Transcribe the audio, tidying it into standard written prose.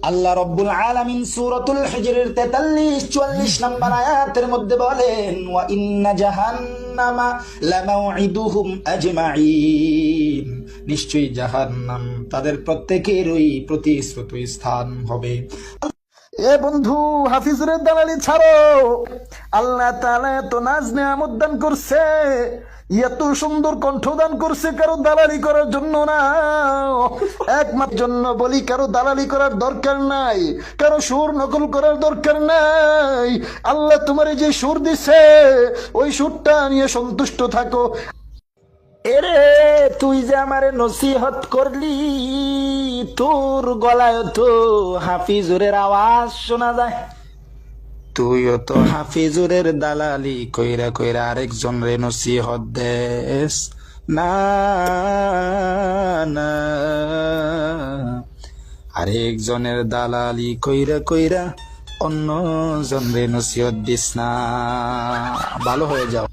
আল্লাহ রব্বুল আলামিন সূরাতুল হিজরের 43-44 নম্বর আয়াতের মধ্যে বলেন, ওয়া ইন্না জাহান্নামা লামাউইদুহুম আজমাইন, নিশ্চয়ই জাহান্নাম তাদের প্রত্যেকেরই প্রতিশ্রুত স্থান হবে। এ বন্ধু, হাফিজুরের দালালি ছাড়ো। আল্লাহ তাআলা এত নাজ নেয়ামত দান করছে, এত সুন্দর কণ্ঠদান করছে, কারো দালালি করার জন্য না, একমাত্র জন্য বলি, কারো দালালি করার দরকার নাই, কারো সুর নকল করার দরকার নাই। আল্লাহ তোমার যে সুর দিছে ওই সুরটা নিয়ে সন্তুষ্ট থাকো। এরে, তুই যে আমারে নসিহত করলি, তোর গলায় তো হাফিজুরের আওয়াজ শোনা যায়। তুইও তো হাফিজুরের দালালি কইরা কইরা আরেকজন রে নসিহত দেস। না না, আরেকজনের দালালি কইরা কইরা অন্য জন রে নসিহত দিস না। ভালো হয়ে যাও।